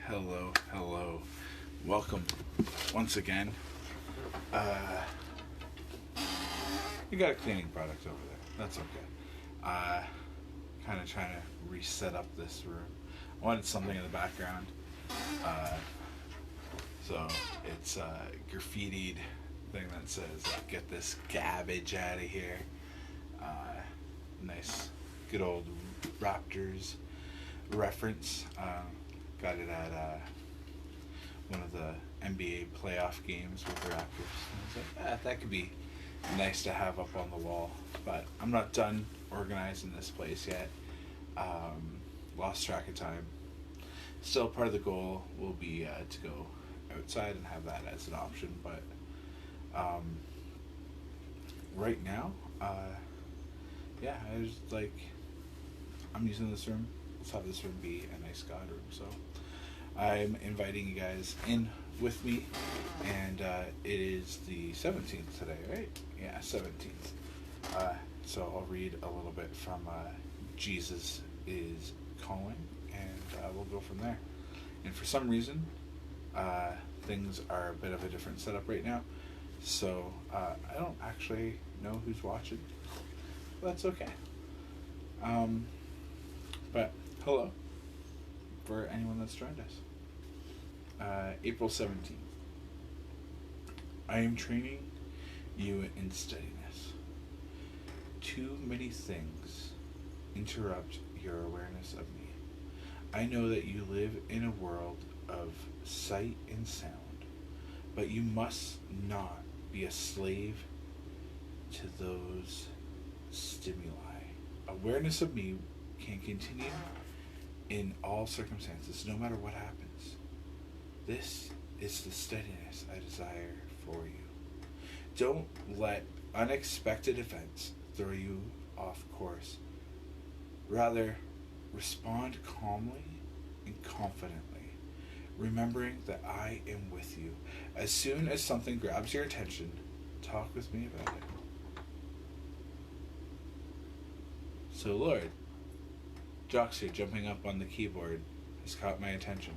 Hello. Welcome once again. You got a cleaning product over there. That's okay. Kind of trying to reset up this room. I wanted something in the background. So it's a graffitied thing that says, "Get this garbage out of here." Nice, good old Raptors reference. Got it at one of the NBA playoff games with the Raptors. And I was like, that could be nice to have up on the wall. But I'm not done organizing this place yet. Lost track of time. Still, part of the goal will be to go outside and have that as an option. But right now, I was like, I'm using this room. Let's have this room be a nice God room. So I'm inviting you guys in with me, and it is the 17th today, right? Yeah, 17th. So I'll read a little bit from Jesus is Calling, and we'll go from there. And for some reason, things are a bit of a different setup right now, so I don't actually know who's watching. That's okay. But hello, for anyone that's joined us. April 17th. I am training you in steadiness. Too many things interrupt your awareness of me. I know that you live in a world of sight and sound, but you must not be a slave to those stimuli. Awareness of me can continue in all circumstances, no matter what happens. This is the steadiness I desire for you. Don't let unexpected events throw you off course. Rather, respond calmly and confidently, remembering that I am with you. As soon as something grabs your attention, talk with me about it. So, Lord, Joxer jumping up on the keyboard has caught my attention.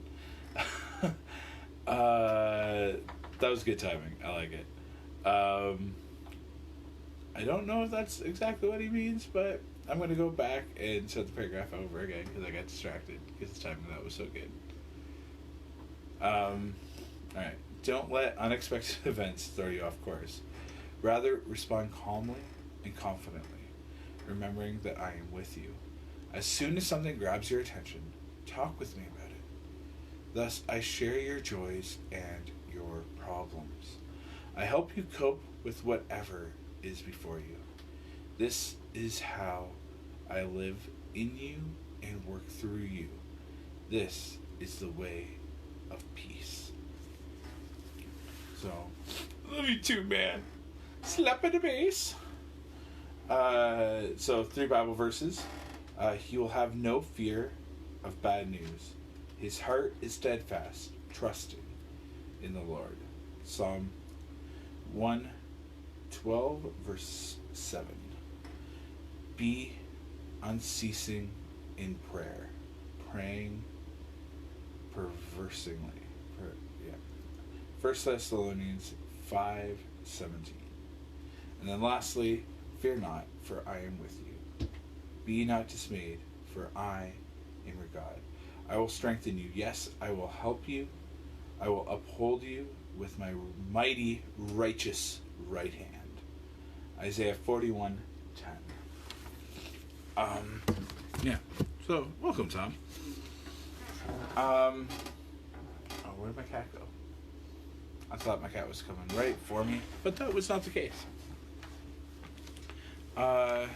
That was good timing. I like it. I don't know if that's exactly what he means, but I'm going to go back and start the paragraph over again because I got distracted because the timing of that was so good. Alright. Don't let unexpected events throw you off course. Rather, respond calmly and confidently, remembering that I am with you. As soon as something grabs your attention, talk with me about it. Thus, I share your joys and your problems. I help you cope with whatever is before you. This is how I live in you and work through you. This is the way of peace. So, love you too, man. Slap in the base. So 3 Bible verses. He will have no fear of bad news. His heart is steadfast, trusting in the Lord. Psalm 112, verse 7. Be unceasing in prayer, praying perversely. 1 Thessalonians 5:17. And then lastly, fear not, for I am with you. Be not dismayed, for I am your God. I will strengthen you. Yes, I will help you. I will uphold you with my mighty, righteous right hand. Isaiah 41:10. So, welcome, Tom. Where did my cat go? I thought my cat was coming right for me, but that was not the case. The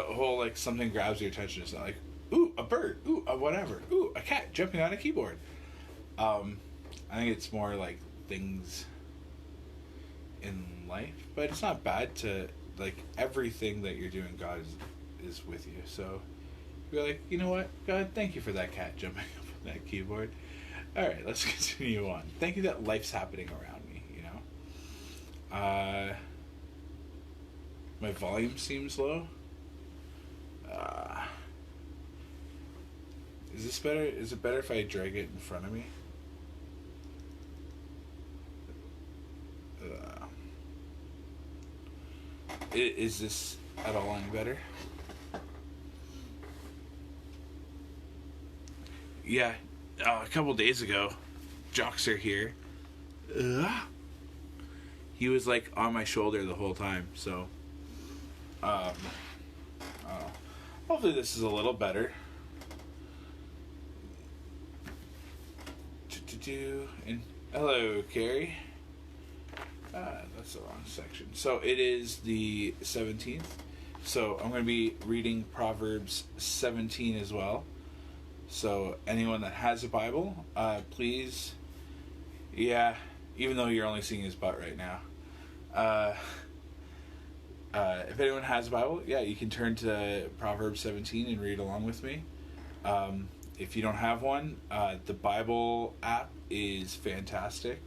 whole, something grabs your attention. It's not like, ooh, a bird, ooh, a whatever, ooh, a cat jumping on a keyboard. I think it's more like things in life, but it's not bad to, everything that you're doing, God is with you. So, you're like, you know what, God, thank you for that cat jumping up on that keyboard. Alright, let's continue on. Thank you that life's happening around me, My volume seems low. Is this better? Is it better if I drag it in front of me? Is this at all any better? Yeah, a couple days ago, Joxer here, he was like on my shoulder the whole time, so hopefully this is a little better. And hello, Carrie. That's the wrong section. So it is the 17th. So I'm going to be reading Proverbs 17 as well. So anyone that has a Bible, please, even though you're only seeing his butt right now, if anyone has a Bible, you can turn to Proverbs 17 and read along with me. If you don't have one, the Bible app is fantastic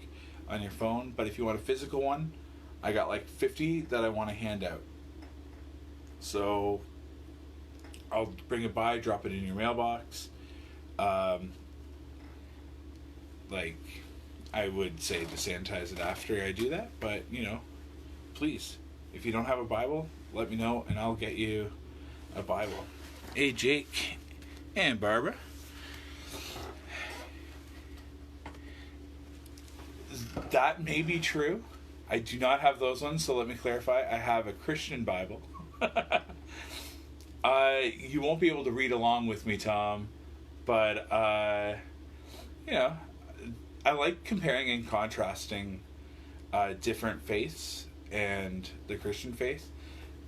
on your phone, but if you want a physical one, I got like 50 that I want to hand out. So I'll bring it by, drop it in your mailbox. Like, I would say to sanitize it after I do that, but please, if you don't have a Bible, let me know and I'll get you a Bible. Hey, Jake and Barbara. That may be true. I do not have those ones, so let me clarify. I have a Christian Bible. You won't be able to read along with me, Tom, but I like comparing and contrasting different faiths and the Christian faith.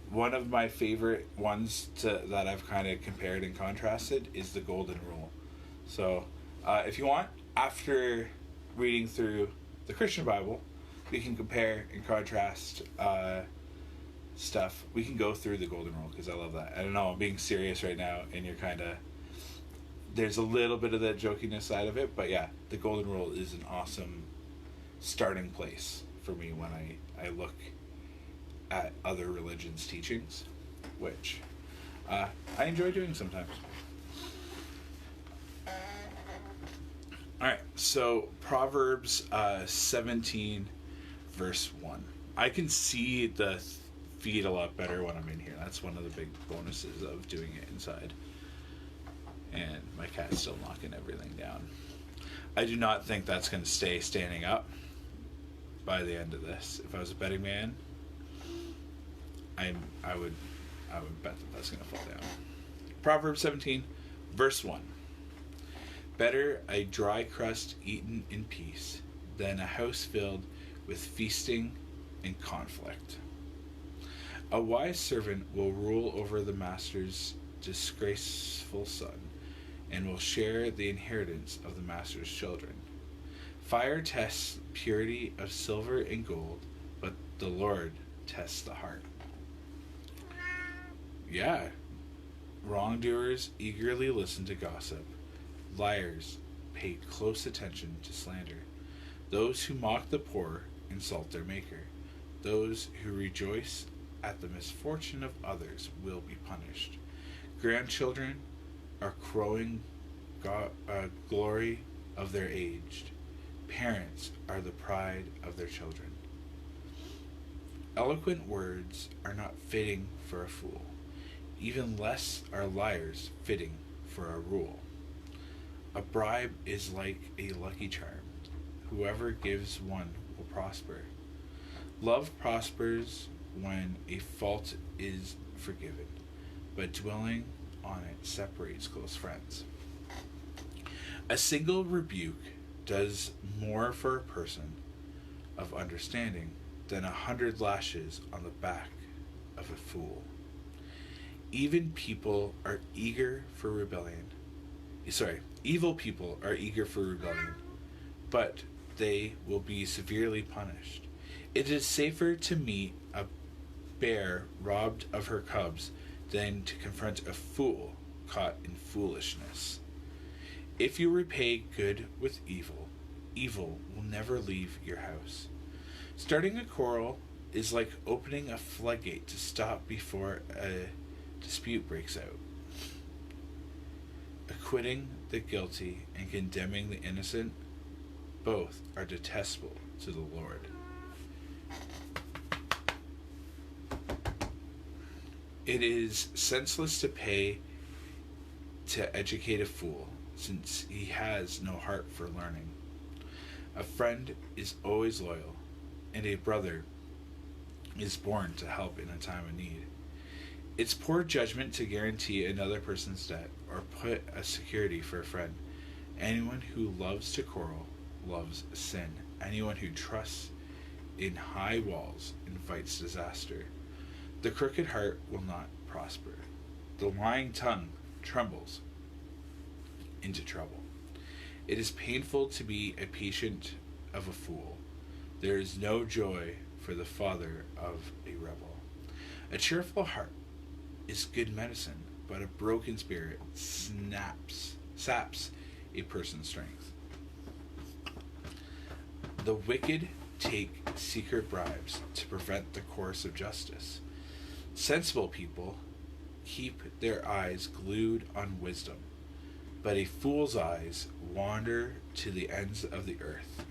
One of my favorite ones that I've kind of compared and contrasted is the Golden Rule. So if you want, after reading through the Christian Bible, we can compare and contrast stuff. We can go through the Golden Rule because I love that. I don't know, I'm being serious right now, and you're kind of... There's a little bit of that jokiness side of it, but yeah, the Golden Rule is an awesome starting place for me when I look at other religions' teachings, which I enjoy doing sometimes. Alright, so Proverbs 17, verse 1. I can see the feed a lot better when I'm in here. That's one of the big bonuses of doing it inside. And my cat's still knocking everything down. I do not think that's going to stay standing up by the end of this. If I was a betting man, I would bet that that's going to fall down. Proverbs 17, verse 1. Better a dry crust eaten in peace than a house filled with feasting and conflict. A wise servant will rule over the master's disgraceful son, and will share the inheritance of the master's children. Fire tests purity of silver and gold, but the Lord tests the heart. Yeah. Wrongdoers eagerly listen to gossip. Liars pay close attention to slander. Those who mock the poor insult their maker. Those who rejoice at the misfortune of others will be punished. Grandchildren are crowing glory of their aged. Parents are the pride of their children. Eloquent words are not fitting for a fool. Even less are liars fitting for a rule. A bribe is like a lucky charm. Whoever gives one will prosper. Love prospers when a fault is forgiven, but dwelling on it separates close friends. A single rebuke does more for a person of understanding than 100 lashes on the back of a fool. Evil people are eager for rebellion, but they will be severely punished. It is safer to meet a bear robbed of her cubs than to confront a fool caught in foolishness. If you repay good with evil, evil will never leave your house. Starting a quarrel is like opening a floodgate to stop before a dispute breaks out. Acquitting the guilty and condemning the innocent, both are detestable to the Lord. It is senseless to pay to educate a fool, since he has no heart for learning. A friend is always loyal, and a brother is born to help in a time of need. It's poor judgment to guarantee another person's debt or put a security for a friend. Anyone who loves to quarrel loves sin. Anyone who trusts in high walls invites disaster. The crooked heart will not prosper. The lying tongue trembles into trouble. It is painful to be a patient of a fool. There is no joy for the father of a rebel. A cheerful heart is good medicine, but a broken spirit saps a person's strength. The wicked take secret bribes to prevent the course of justice. Sensible people keep their eyes glued on wisdom, but a fool's eyes wander to the ends of the earth.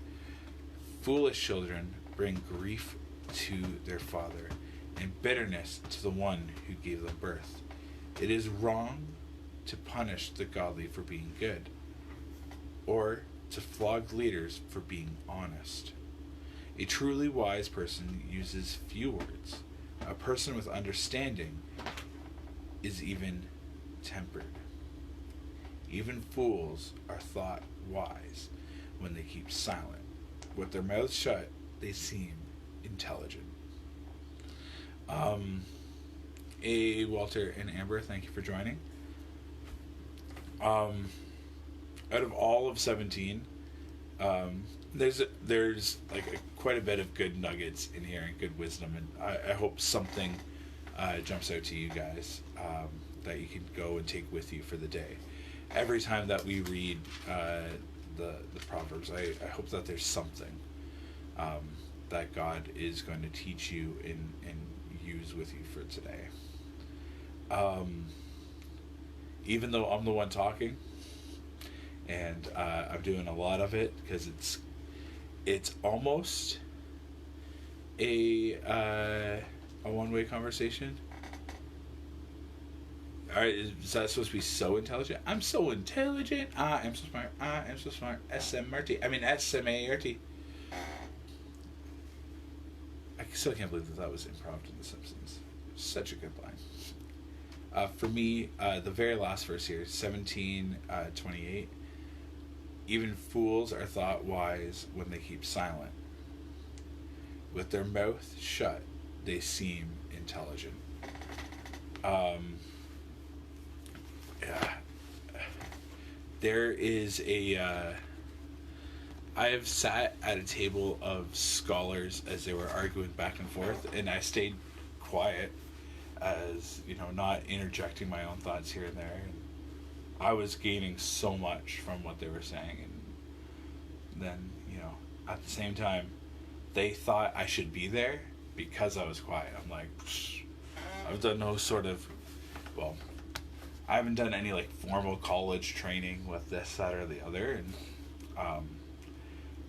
Foolish children bring grief to their father, and bitterness to the one who gave them birth. It is wrong to punish the godly for being good, or to flog leaders for being honest. A truly wise person uses few words. A person with understanding is even tempered. Even fools are thought wise when they keep silent. With their mouths shut, they seem intelligent. Walter and Amber, thank you for joining. Out of all of 17, there's like quite a bit of good nuggets in here and good wisdom, and I hope something jumps out to you guys that you can go and take with you for the day. Every time that we read the Proverbs, I hope that there's something that God is going to teach you and use with you for today. Even though I'm the one talking, and I'm doing a lot of it because it's almost a one-way conversation. All right, is that supposed to be so intelligent? I'm so intelligent. I am so smart. I am so smart. S-M-R-T. I mean, S-M-A-R-T. I still can't believe that was improv in The Simpsons. Such a good line. For me, the very last verse here, 17:28. Even fools are thought wise when they keep silent. With their mouth shut, they seem intelligent. There is I have sat at a table of scholars as they were arguing back and forth, and I stayed quiet, as not interjecting my own thoughts here and there. And I was gaining so much from what they were saying, and then at the same time, they thought I should be there because I was quiet. I'm like, I've done no sort of, I haven't done any formal college training with this, that, or the other, and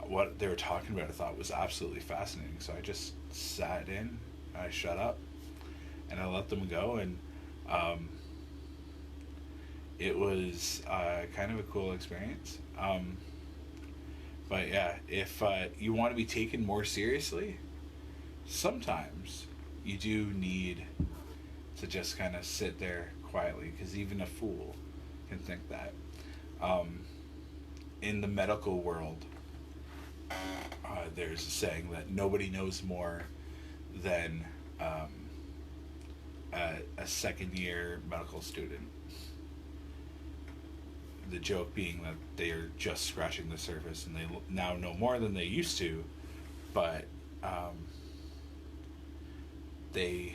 what they were talking about I thought was absolutely fascinating. So I just sat in, I shut up, and I let them go, and it was kind of a cool experience. But yeah, if you want to be taken more seriously, sometimes you do need to just kind of sit there quietly, because even a fool can think that. In the medical world, there's a saying that nobody knows more than a second-year medical student. The joke being that they are just scratching the surface and they now know more than they used to, but they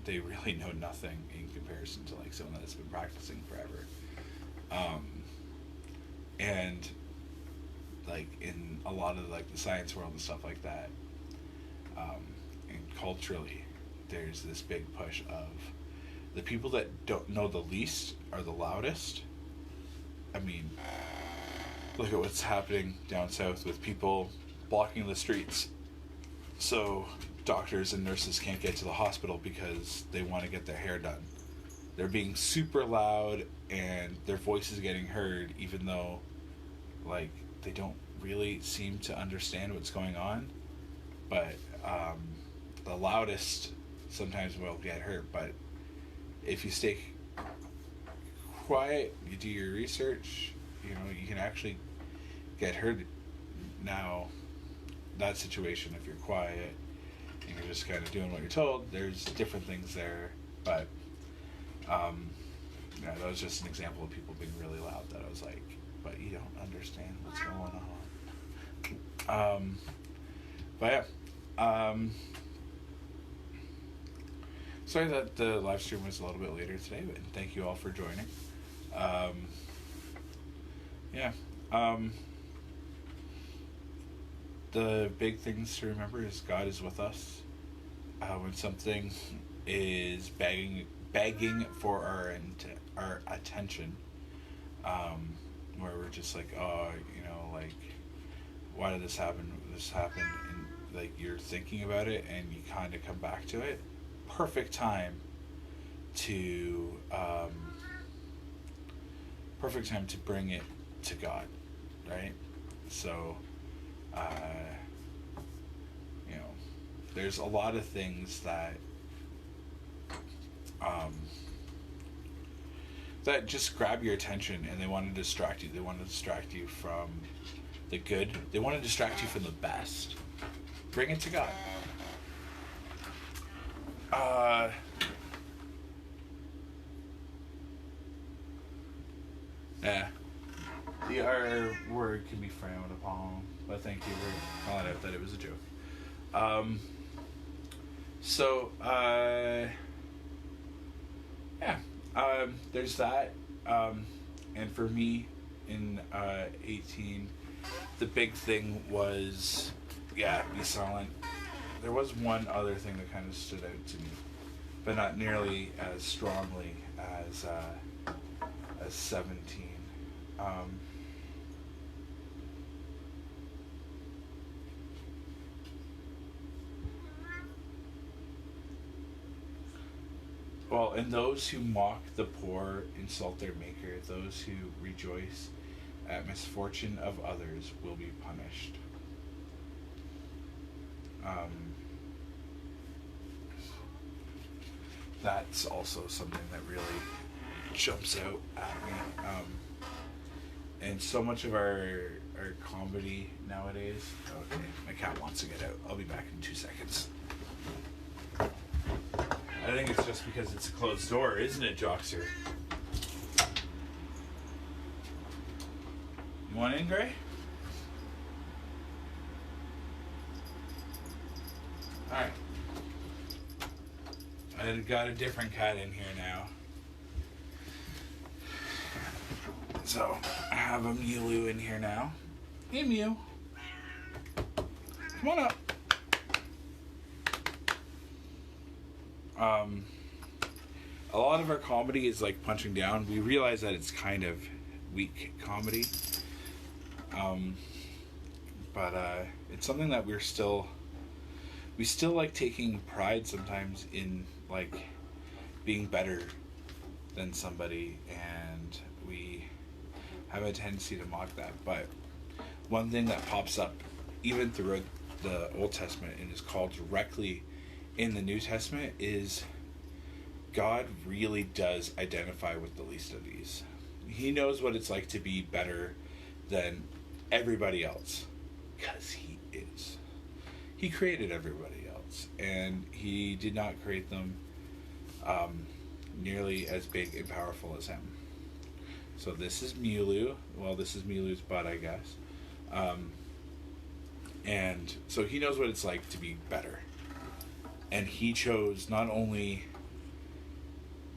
really know nothing in comparison to someone that's been practicing forever. And in a lot of the science world and stuff like that, and culturally, there's this big push of the people that don't know the least are the loudest. I mean, look at what's happening down south with people blocking the streets so doctors and nurses can't get to the hospital because they want to get their hair done. They're being super loud and their voice is getting heard even though, like, they don't really seem to understand what's going on. But the loudest sometimes will get hurt. But if you stay quiet, you do your research, you know, you can actually get heard. Now, that situation, if you're quiet and you're just kind of doing what you're told, there's different things there. But yeah, that was just an example of people being really loud that I was like, but you don't understand what's going on. But yeah, sorry that the live stream was a little bit later today, but thank you all for joining. Yeah. The big things to remember is God is with us. When something is begging for our attention, where we're just like, oh, you know, like, why did this happen? This happened, and like you're thinking about it, and you kind of come back to it. Perfect time to bring it to God, right? So, you know, there's a lot of things that that just grab your attention and they want to distract you. They want to distract you from the good. They want to distract you from the best. Bring it to God. Yeah. The R word can be frowned upon, but thank you for calling out that it was a joke. Yeah. There's that. And for me, in 18, the big thing was, be silent. There was one other thing that kind of stood out to me, but not nearly as strongly as 17. Well, and those who mock the poor insult their maker. Those who rejoice at misfortune of others will be punished. That's also something that really jumps out at me. And so much of our comedy nowadays. Okay, my cat wants to get out. I'll be back in 2 seconds. I think it's just because it's a closed door, isn't it, Joxer? You want in, Gray? Alright. I got a different cat in here now. So, I have a Mew in here now. Hey, Mew. Come on up. A lot of our comedy is like punching down. We realize that it's kind of weak comedy. But it's something that we still like taking pride sometimes in, like, being better than somebody, and we have a tendency to mock that. But one thing that pops up even throughout the Old Testament and is called directly in the New Testament is God really does identify with the least of these. He knows what it's like to be better than everybody else, because he is. He created everybody else, and he did not create them nearly as big and powerful as him. So this is Mulu. Well, this is Mulu's butt, I guess. And so he knows what it's like to be better. And he chose not only,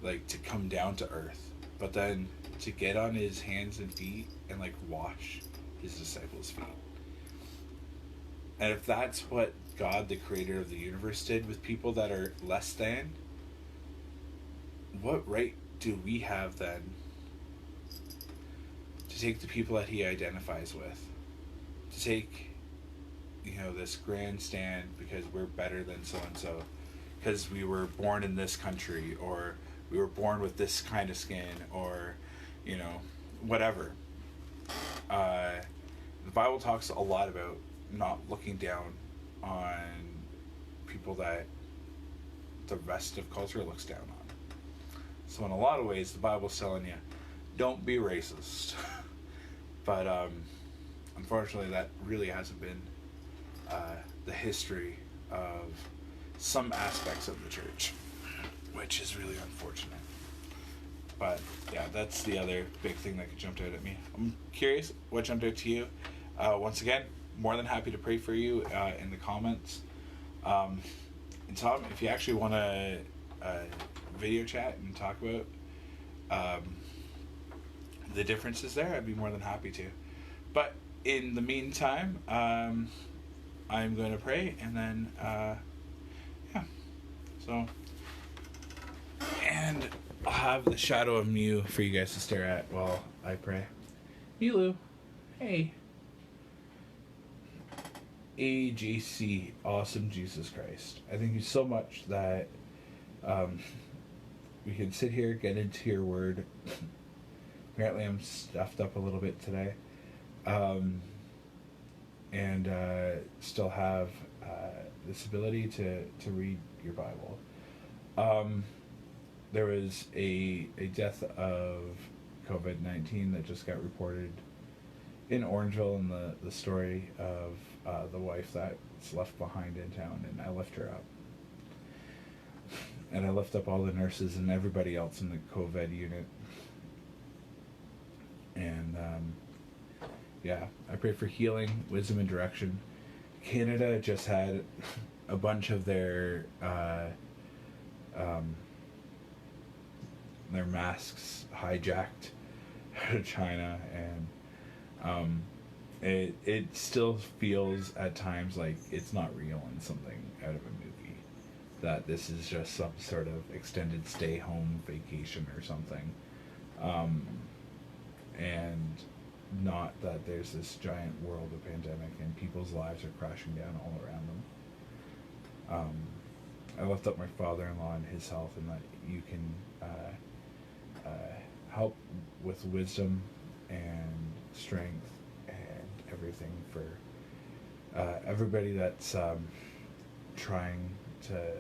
like, to come down to earth, but then to get on his hands and feet and, like, wash his disciples' feet. And if that's what God, the creator of the universe, did with people that are less than, what right do we have then to take the people that he identifies with, to take, this grandstand because we're better than so and so, because we were born in this country, or we were born with this kind of skin, or whatever. The Bible talks a lot about not looking down on people that the rest of culture looks down on. So in a lot of ways, the Bible's telling you, don't be racist. But unfortunately, that really hasn't been the history of some aspects of the church, which is really unfortunate. But yeah, that's the other big thing that jumped out at me. I'm curious what jumped out to you. Once again, more than happy to pray for you in the comments. And Tom, if you actually want to video chat and talk about the differences there, I'd be more than happy to. But in the meantime, I'm going to pray, and then so, and I'll have the shadow of Mew for you guys to stare at while I pray. Milu, hey. AGC, awesome Jesus Christ. I thank you so much that we can sit here, get into your word. Apparently I'm stuffed up a little bit today. And still have this ability to read your Bible. There was a death of COVID-19 that just got reported in Orangeville, in the story of the wife that's left behind in town, and I lift her up. And I lift up all the nurses and everybody else in the COVID unit. And I pray for healing, wisdom, and direction. Canada just had a bunch of their masks hijacked out of China, and it still feels at times like it's not real and something out of a movie. That this is just some sort of extended stay-home vacation or something, and not that there's this giant world of pandemic and people's lives are crashing down all around them. I lift up my father-in-law and his health, and that you can help with wisdom and strength and everything for everybody that's trying to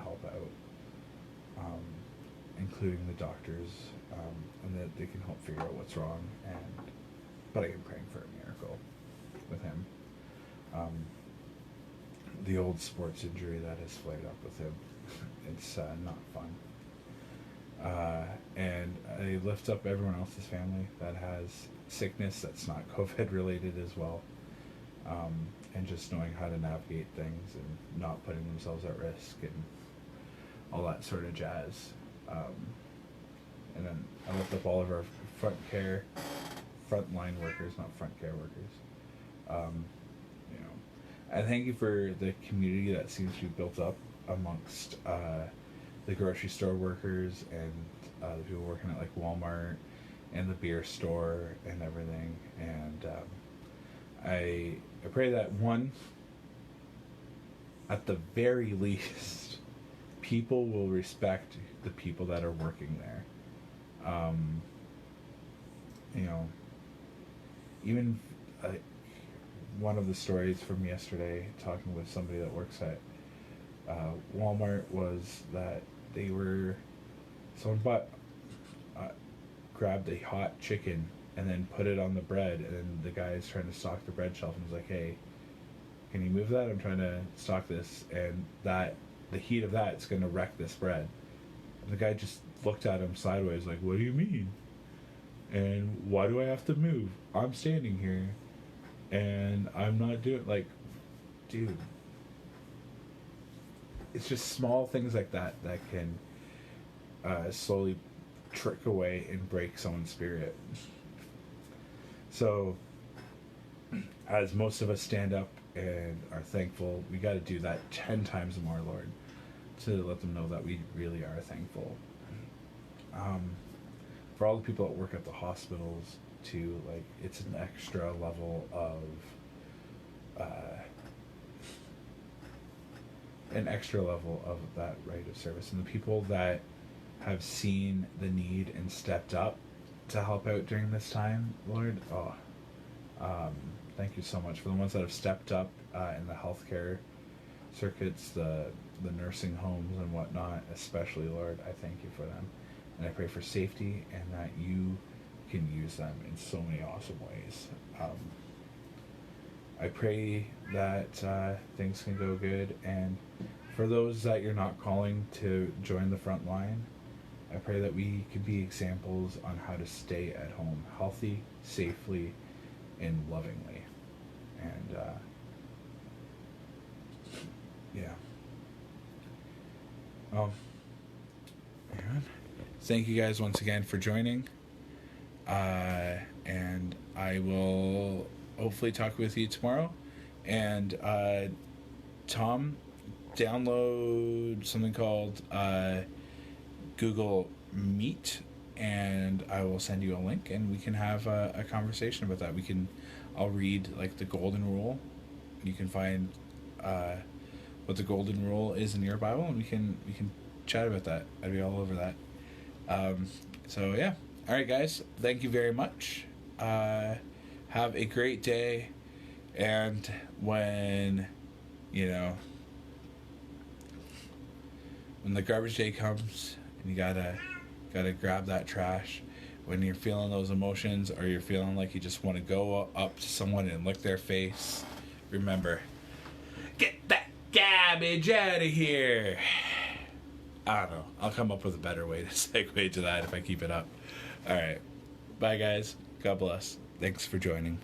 help out, including the doctors, and that they can help figure out what's wrong. But I am praying for a miracle with him. The old sports injury that has flared up with him, it's not fun. And I lift up everyone else's family that has sickness that's not COVID related as well, and just knowing how to navigate things and not putting themselves at risk and all that sort of jazz. And then I lift up all of our frontline workers, not front care workers. I thank you for the community that seems to be built up amongst the grocery store workers and the people working at like Walmart and the beer store and everything. And I pray that, one, at the very least, people will respect the people that are working there. Even one of the stories from yesterday, talking with somebody that works at Walmart, was that someone grabbed a hot chicken and then put it on the bread, and then the guy is trying to stock the bread shelf and was like, hey, can you move that? I'm trying to stock this, and that the heat of that is going to wreck this bread. And the guy just looked at him sideways like, what do you mean? And why do I have to move? I'm standing here and I'm not doing, like, dude, it's just small things like that that can slowly trick away and break someone's spirit. So as most of us stand up and are thankful, we got to do that 10 times more, Lord, to let them know that we really are thankful. For all the people that work at the hospitals too, like, it's an extra level of that right of service, and the people that have seen the need and stepped up to help out during this time, Lord. Thank you so much for the ones that have stepped up in the healthcare circuits, the nursing homes and whatnot, especially, Lord. I thank you for them, and I pray for safety and that you can use them in so many awesome ways. I pray that things can go good, and for those that you're not calling to join the front line, I pray that we can be examples on how to stay at home healthy, safely, and lovingly. And and thank you guys once again for joining. And I will hopefully talk with you tomorrow. And Tom, download something called Google Meet, and I will send you a link, and we can have a conversation about that. I'll read like the golden rule. You can find what the golden rule is in your Bible, and we can chat about that. I'd be all over that. So yeah. All right, guys. Thank you very much. Have a great day, and when the garbage day comes, and you gotta grab that trash, when you're feeling those emotions, or you're feeling like you just want to go up to someone and lick their face, remember, get that garbage out of here. I don't know. I'll come up with a better way to segue to that if I keep it up. All right. Bye, guys. God bless. Thanks for joining.